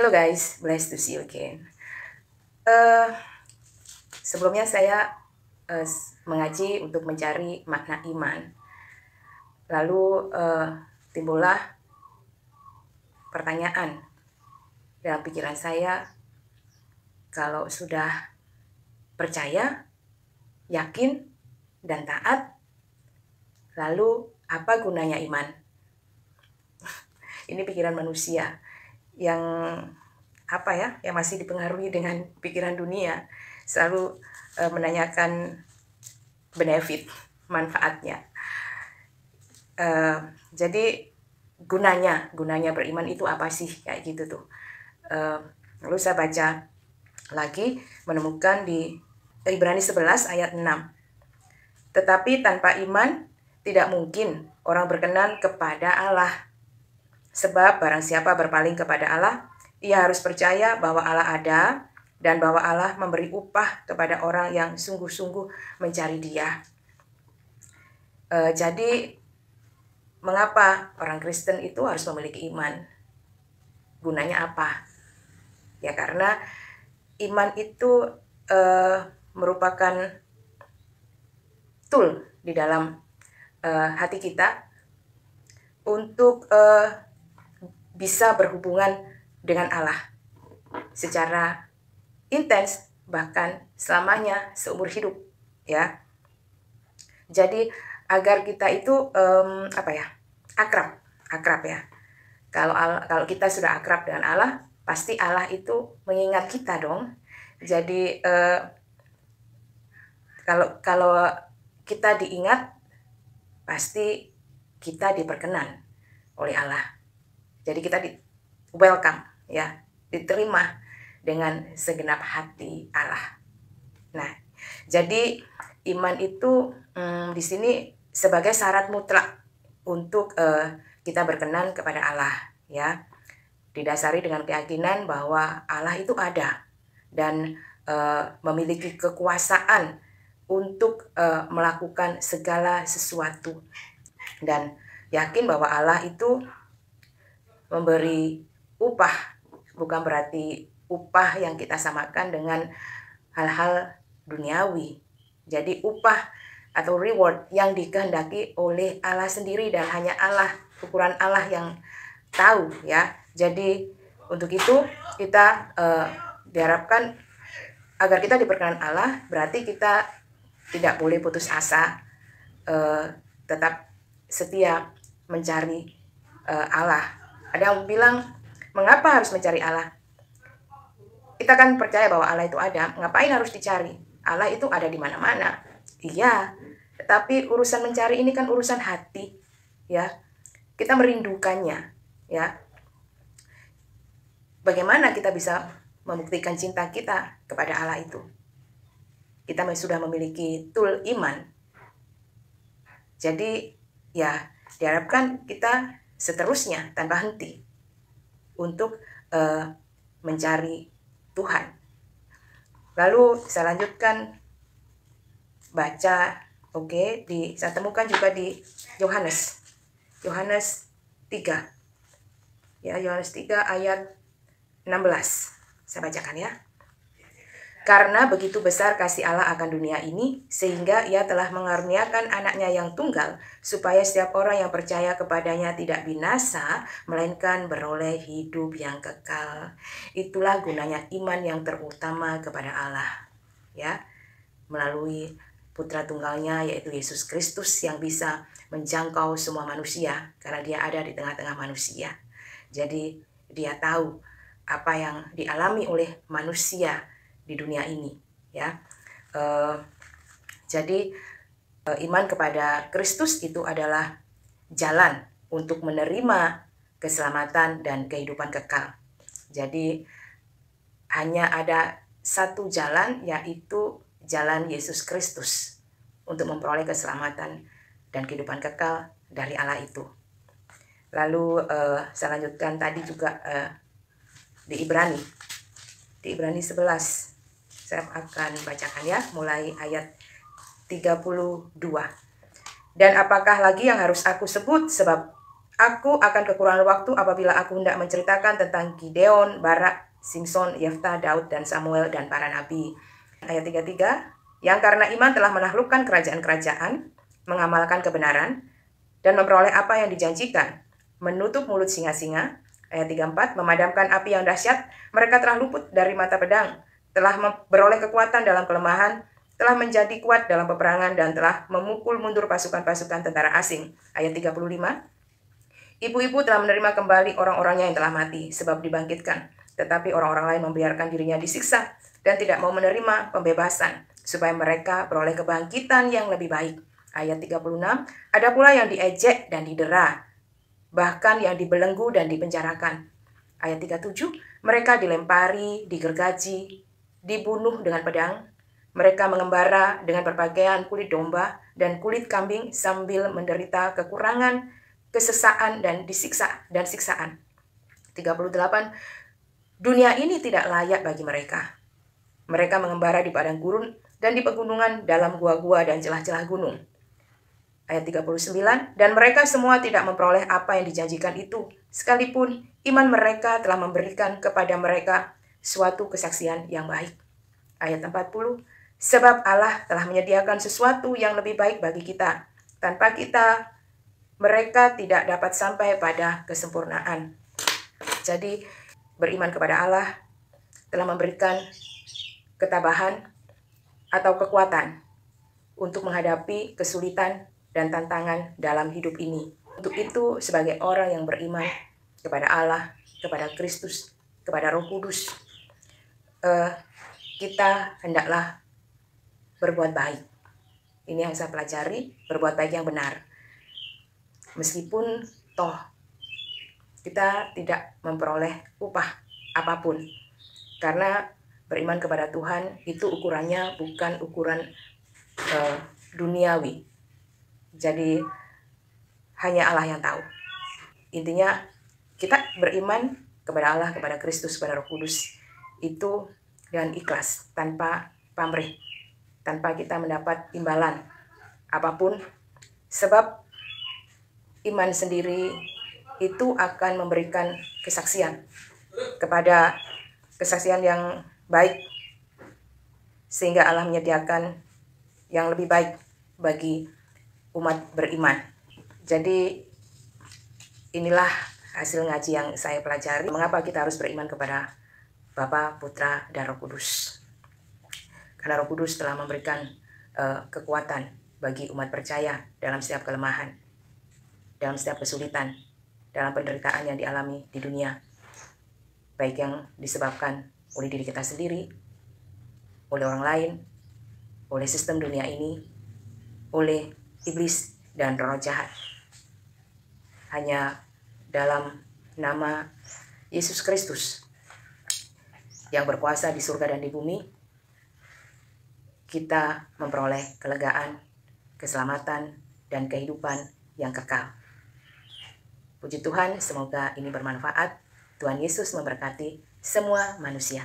Hello guys, blessed to see you again. Sebelumnya saya mengaji untuk mencari makna iman. Lalu timbullah pertanyaan dalam pikiran saya, kalau sudah percaya, yakin, dan taat, lalu apa gunanya iman? Ini pikiran manusia yang yang masih dipengaruhi dengan pikiran dunia, selalu menanyakan benefit, manfaatnya. Jadi gunanya beriman itu apa sih, kayak gitu tuh. Lalu saya baca lagi, menemukan di Ibrani 11 ayat 6. Tetapi tanpa iman tidak mungkin orang berkenan kepada Allah. Sebab barang siapa berpaling kepada Allah, ia harus percaya bahwa Allah ada dan bahwa Allah memberi upah kepada orang yang sungguh-sungguh mencari Dia. Jadi mengapa orang Kristen itu harus memiliki iman? Gunanya apa? Ya karena iman itu merupakan tool di dalam hati kita untuk bisa berhubungan dengan Allah secara intens, bahkan selamanya, seumur hidup, ya. Jadi agar kita itu akrab ya. Kalau kita sudah akrab dengan Allah, pasti Allah itu mengingat kita dong. Jadi kalau kita diingat, pasti kita diperkenan oleh Allah. Jadi kita welcome, ya, diterima dengan segenap hati Allah. Nah, jadi iman itu di sini sebagai syarat mutlak untuk kita berkenan kepada Allah, ya. Didasari dengan keyakinan bahwa Allah itu ada dan memiliki kekuasaan untuk melakukan segala sesuatu, dan yakin bahwa Allah itu memberi upah, bukan berarti upah yang kita samakan dengan hal-hal duniawi. Jadi upah atau reward yang dikehendaki oleh Allah sendiri, dan hanya Allah, ukuran Allah yang tahu, ya. Jadi untuk itu kita diharapkan agar kita diperkenan Allah, berarti kita tidak boleh putus asa, tetap setia mencari Allah. Ada yang bilang, mengapa harus mencari Allah? Kita kan percaya bahwa Allah itu ada, ngapain harus dicari? Allah itu ada di mana-mana. Iya, tetapi urusan mencari ini kan urusan hati, ya. Kita merindukannya, ya. Bagaimana kita bisa membuktikan cinta kita kepada Allah itu? Kita sudah memiliki tool iman. Jadi ya diharapkan kita seterusnya tanpa henti untuk mencari Tuhan. Lalu saya lanjutkan baca, saya temukan juga di Yohanes 3. Ya, Yohanes 3 ayat 16. Saya bacakan, ya. Karena begitu besar kasih Allah akan dunia ini, sehingga Ia telah mengaruniakan anaknya yang tunggal, supaya setiap orang yang percaya kepadanya tidak binasa, melainkan beroleh hidup yang kekal. Itulah gunanya iman yang terutama kepada Allah, ya, melalui Putra Tunggalnya, yaitu Yesus Kristus, yang bisa menjangkau semua manusia, karena Dia ada di tengah-tengah manusia. Jadi Dia tahu apa yang dialami oleh manusia di dunia ini, ya. Jadi iman kepada Kristus itu adalah jalan untuk menerima keselamatan dan kehidupan kekal. Jadi hanya ada satu jalan, yaitu jalan Yesus Kristus untuk memperoleh keselamatan dan kehidupan kekal dari Allah itu. Lalu saya lanjutkan tadi juga di Ibrani 11. Saya akan bacakan, ya, mulai ayat 32. Dan apakah lagi yang harus aku sebut, sebab Aku akan kekurangan waktu apabila aku hendak menceritakan tentang Gideon, Barak, Simson, Yefta, Daud, dan Samuel, dan para nabi. Ayat 33, yang karena iman telah menaklukkan kerajaan-kerajaan, mengamalkan kebenaran, dan memperoleh apa yang dijanjikan, menutup mulut singa-singa. Ayat 34, memadamkan api yang dahsyat, mereka telah luput dari mata pedang, telah beroleh kekuatan dalam kelemahan, telah menjadi kuat dalam peperangan, dan telah memukul mundur pasukan-pasukan tentara asing. Ayat 35, ibu-ibu telah menerima kembali orang-orangnya yang telah mati, sebab dibangkitkan. Tetapi orang-orang lain membiarkan dirinya disiksa, dan tidak mau menerima pembebasan, supaya mereka beroleh kebangkitan yang lebih baik. Ayat 36, ada pula yang diejek dan didera, bahkan yang dibelenggu dan dipenjarakan. Ayat 37, mereka dilempari, digergaji, dibunuh dengan pedang. Mereka mengembara dengan berpakaian kulit domba dan kulit kambing sambil menderita kekurangan, kesesaan, dan siksaan. 38, dunia ini tidak layak bagi mereka. Mereka mengembara di padang gurun dan di pegunungan, dalam gua-gua dan celah-celah gunung. Ayat 39, dan mereka semua tidak memperoleh apa yang dijanjikan itu, sekalipun iman mereka telah memberikan kepada mereka suatu kesaksian yang baik. Ayat 40, sebab Allah telah menyediakan sesuatu yang lebih baik bagi kita. Tanpa kita, mereka tidak dapat sampai pada kesempurnaan. Jadi, beriman kepada Allah telah memberikan ketabahan atau kekuatan untuk menghadapi kesulitan dan tantangan dalam hidup ini. Untuk itu, sebagai orang yang beriman kepada Allah, kepada Kristus, kepada Roh Kudus, kita hendaklah berbuat baik. Ini yang saya pelajari, berbuat baik yang benar. Meskipun toh kita tidak memperoleh upah apapun, karena beriman kepada Tuhan itu ukurannya bukan ukuran duniawi. Jadi hanya Allah yang tahu. Intinya kita beriman kepada Allah, kepada Kristus, kepada Roh Kudus itu dengan ikhlas, tanpa pamrih, tanpa kita mendapat imbalan apapun. Sebab iman sendiri itu akan memberikan kesaksian yang baik, sehingga Allah menyediakan yang lebih baik bagi umat beriman. Jadi inilah hasil ngaji yang saya pelajari. Mengapa kita harus beriman kepada Bapa, Putra, dan Roh Kudus? Karena Roh Kudus telah memberikan kekuatan bagi umat percaya dalam setiap kelemahan, dalam setiap kesulitan, dalam penderitaan yang dialami di dunia, baik yang disebabkan oleh diri kita sendiri, oleh orang lain, oleh sistem dunia ini, oleh iblis dan roh jahat. Hanya dalam nama Yesus Kristus yang berkuasa di surga dan di bumi, kita memperoleh kelegaan, keselamatan, dan kehidupan yang kekal. Puji Tuhan, semoga ini bermanfaat. Tuhan Yesus memberkati semua manusia.